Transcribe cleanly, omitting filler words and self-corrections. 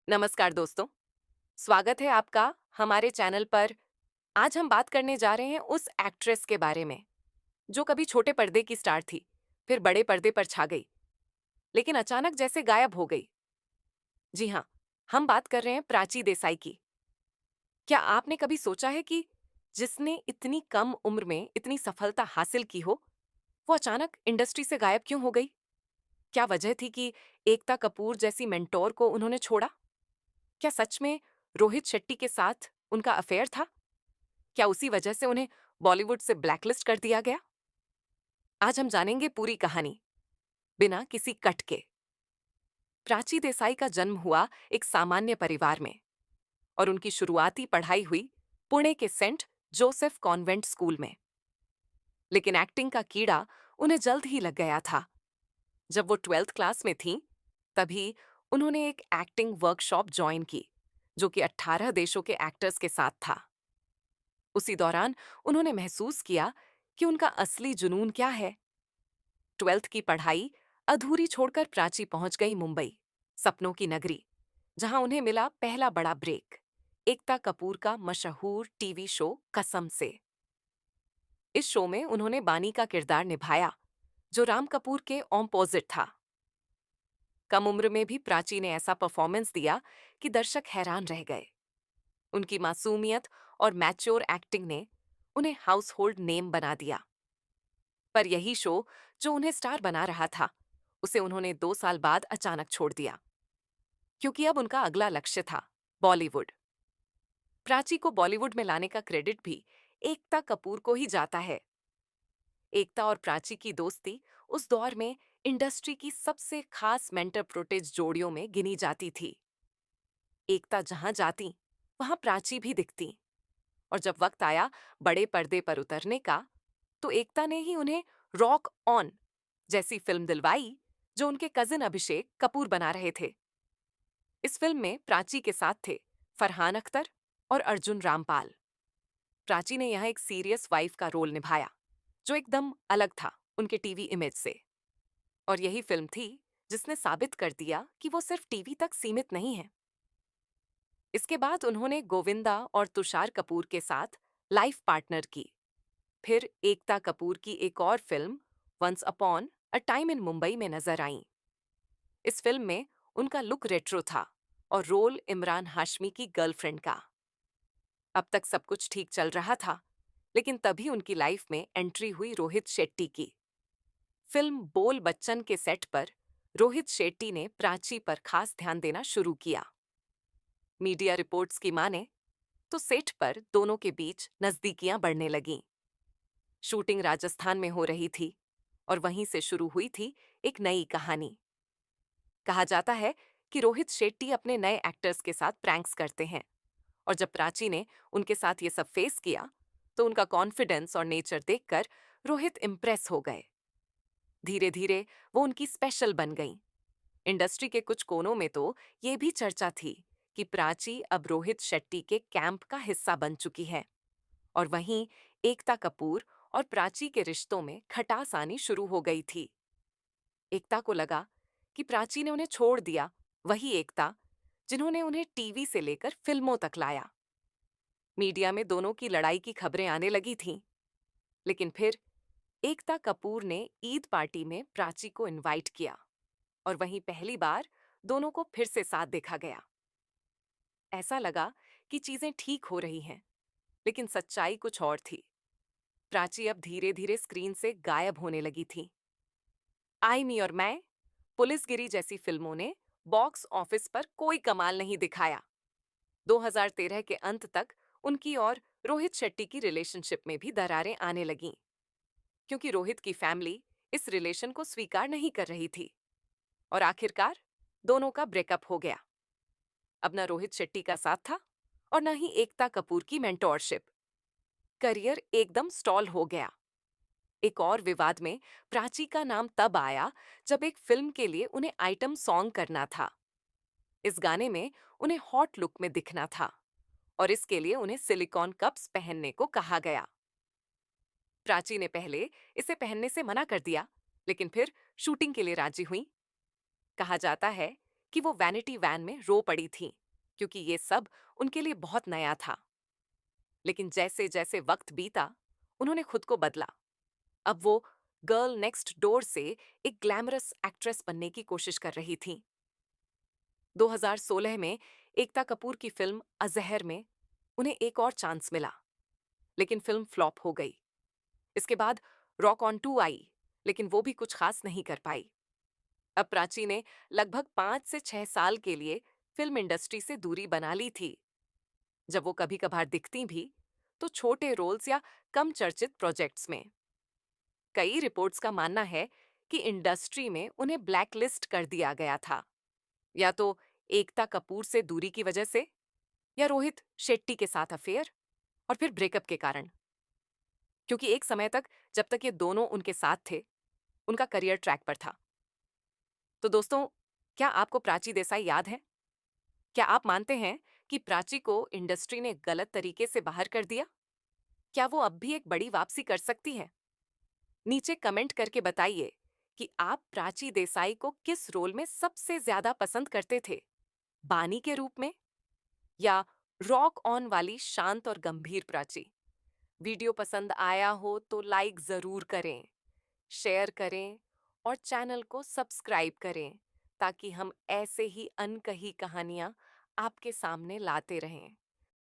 नमस्कार दोस्तों, स्वागत है आपका हमारे चैनल पर। आज हम बात करने जा रहे हैं उस एक्ट्रेस के बारे में जो कभी छोटे पर्दे की स्टार थी, फिर बड़े पर्दे पर छा गई, लेकिन अचानक जैसे गायब हो गई। जी हाँ, हम बात कर रहे हैं प्राची देसाई की। क्या आपने कभी सोचा है कि जिसने इतनी कम उम्र में इतनी सफलता हासिल की हो, वो अचानक इंडस्ट्री से गायब क्यों हो गई? क्या वजह थी कि एकता कपूर जैसी मेंटोर को उन्होंने छोड़ा? क्या सच में रोहित शेट्टी के साथ उनका अफेयर था? क्या उसी वजह से उन्हें बॉलीवुड से ब्लैकलिस्ट कर दिया गया? आज हम जानेंगे पूरी कहानी, बिना किसी कट के। प्राची देसाई का जन्म हुआ एक सामान्य परिवार में और उनकी शुरुआती पढ़ाई हुई पुणे के सेंट जोसेफ कॉन्वेंट स्कूल में। लेकिन एक्टिंग का कीड़ा उन्हें जल्द ही लग गया था। जब वो 12th क्लास में थीं, तभी उन्होंने एक एक्टिंग वर्कशॉप ज्वाइन की, जो कि 18 देशों के एक्टर्स के साथ था। उसी दौरान उन्होंने महसूस किया कि उनका असली जुनून क्या है। 12th की पढ़ाई अधूरी छोड़कर प्राची पहुंच गई मुंबई, सपनों की नगरी, जहां उन्हें मिला पहला बड़ा ब्रेक, एकता कपूर का मशहूर टीवी शो कसम से। इस शो में उन्होंने बानी का किरदार निभाया, जो राम कपूर के ऑपोजिट था। कम उम्र में भी प्राची ने ऐसा परफॉर्मेंस दिया कि दर्शक हैरान रह गए। उनकी मासूमियत और मैच्योर एक्टिंग ने उन्हें हाउस होल्ड नेम बना दिया। पर यही शो जो उन्हें स्टार बना रहा था, उसे उन्होंने 2 साल बाद अचानक छोड़ दिया, क्योंकि अब उनका अगला लक्ष्य था बॉलीवुड। प्राची को बॉलीवुड में लाने का क्रेडिट भी एकता कपूर को ही जाता है। एकता और प्राची की दोस्ती उस दौर में इंडस्ट्री की सबसे खास मेंटर प्रोटेज जोड़ियों में गिनी जाती थी। एकता जहां जाती, वहां प्राची भी दिखती। और जब वक्त आया बड़े पर्दे पर उतरने का, तो एकता ने ही उन्हें रॉक ऑन जैसी फिल्म दिलवाई, जो उनके कजिन अभिषेक कपूर बना रहे थे। इस फिल्म में प्राची के साथ थे फरहान अख्तर और अर्जुन रामपाल। प्राची ने यहाँ एक सीरियस वाइफ का रोल निभाया, जो एकदम अलग था उनके टीवी इमेज से। और यही फिल्म थी जिसने साबित कर दिया कि वो सिर्फ टीवी तक सीमित नहीं है। इसके बाद उन्होंने गोविंदा और तुषार कपूर के साथ लाइफ पार्टनर की। फिर एकता कपूर की एक और film once upon a time in Mumbai में नजर आईं। इस फिल्म में उनका लुक रेट्रो था और रोल इमरान हाशमी की गर्लफ्रेंड का। अब तक सब कुछ ठीक चल रहा था, लेकिन तभी उनकी लाइफ में एंट्री हुई रोहित शेट्टी की। फिल्म बोल बच्चन के सेट पर रोहित शेट्टी ने प्राची पर खास ध्यान देना शुरू किया। मीडिया रिपोर्ट्स की माने तो सेट पर दोनों के बीच नजदीकियां बढ़ने लगीं। शूटिंग राजस्थान में हो रही थी और वहीं से शुरू हुई थी एक नई कहानी। कहा जाता है कि रोहित शेट्टी अपने नए एक्टर्स के साथ प्रैंक्स करते हैं, और जब प्राची ने उनके साथ ये सब फेस किया, तो उनका कॉन्फिडेंस और नेचर देखकर रोहित इम्प्रेस हो गए। धीरे धीरे वो उनकी स्पेशल बन गईं। इंडस्ट्री के कुछ कोनों में तो ये भी चर्चा थी कि प्राची अब रोहित शेट्टी के कैंप का हिस्सा बन चुकी है। और वहीं एकता कपूर और प्राची के रिश्तों में खटास आनी शुरू हो गई थी। एकता को लगा कि प्राची ने उन्हें छोड़ दिया, वही एकता जिन्होंने उन्हें टीवी से लेकर फिल्मों तक लाया। मीडिया में दोनों की लड़ाई की खबरें आने लगी थीं, लेकिन फिर एकता कपूर ने ईद पार्टी में प्राची को इनवाइट किया और वहीं पहली बार दोनों को फिर से साथ देखा गया। ऐसा लगा कि चीजें ठीक हो रही हैं, लेकिन सच्चाई कुछ और थी। प्राची अब धीरे धीरे स्क्रीन से गायब होने लगी थी। आई मी और मैं, पुलिसगिरी जैसी फिल्मों ने बॉक्स ऑफिस पर कोई कमाल नहीं दिखाया। 2013 के अंत तक उनकी और रोहित शेट्टी की रिलेशनशिप में भी दरारें आने लगीं, क्योंकि रोहित की फैमिली इस रिलेशन को स्वीकार नहीं कर रही थी। और आखिरकार दोनों का ब्रेकअप हो गया। अब न रोहित शेट्टी का साथ था और न ही एकता कपूर की मेंटोरशिप। करियर एकदम स्टॉल हो गया। एक और विवाद में प्राची का नाम तब आया जब एक फिल्म के लिए उन्हें आइटम सॉन्ग करना था। इस गाने में उन्हें हॉट लुक में दिखना था और इसके लिए उन्हें सिलिकॉन कप्स पहनने को कहा गया। प्राची ने पहले इसे पहनने से मना कर दिया, लेकिन फिर शूटिंग के लिए राजी हुई। कहा जाता है कि वो वैनिटी वैन में रो पड़ी थीं, क्योंकि ये सब उनके लिए बहुत नया था। लेकिन जैसे जैसे वक्त बीता, उन्होंने खुद को बदला। अब वो गर्ल नेक्स्ट डोर से एक ग्लैमरस एक्ट्रेस बनने की कोशिश कर रही थीं। 2016 में एकता कपूर की फिल्म अजहर में उन्हें एक और चांस मिला, लेकिन फिल्म फ्लॉप हो गई। इसके बाद रॉक ऑन 2 आई, लेकिन वो भी कुछ खास नहीं कर पाई। अब प्राची ने लगभग 5 से 6 साल के लिए फिल्म इंडस्ट्री से दूरी बना ली थी। जब वो कभी कभार दिखती भी, तो छोटे रोल्स या कम चर्चित प्रोजेक्ट्स में। कई रिपोर्ट्स का मानना है कि इंडस्ट्री में उन्हें ब्लैकलिस्ट कर दिया गया था, या तो एकता कपूर से दूरी की वजह से, या रोहित शेट्टी के साथ अफेयर, और फिर ब्रेकअप के कारण। क्योंकि एक समय तक, जब तक ये दोनों उनके साथ थे, उनका करियर ट्रैक पर था। तो दोस्तों, क्या आपको प्राची देसाई याद है? क्या आप मानते हैं कि प्राची को इंडस्ट्री ने गलत तरीके से बाहर कर दिया? क्या वो अब भी एक बड़ी वापसी कर सकती है? नीचे कमेंट करके बताइए कि आप प्राची देसाई को किस रोल में सबसे ज्यादा पसंद करते थे, बानी के रूप में, या रॉक ऑन वाली शांत और गंभीर प्राची। वीडियो पसंद आया हो तो लाइक जरूर करें, शेयर करें और चैनल को सब्सक्राइब करें, ताकि हम ऐसे ही अनकही कहानियां आपके सामने लाते रहें।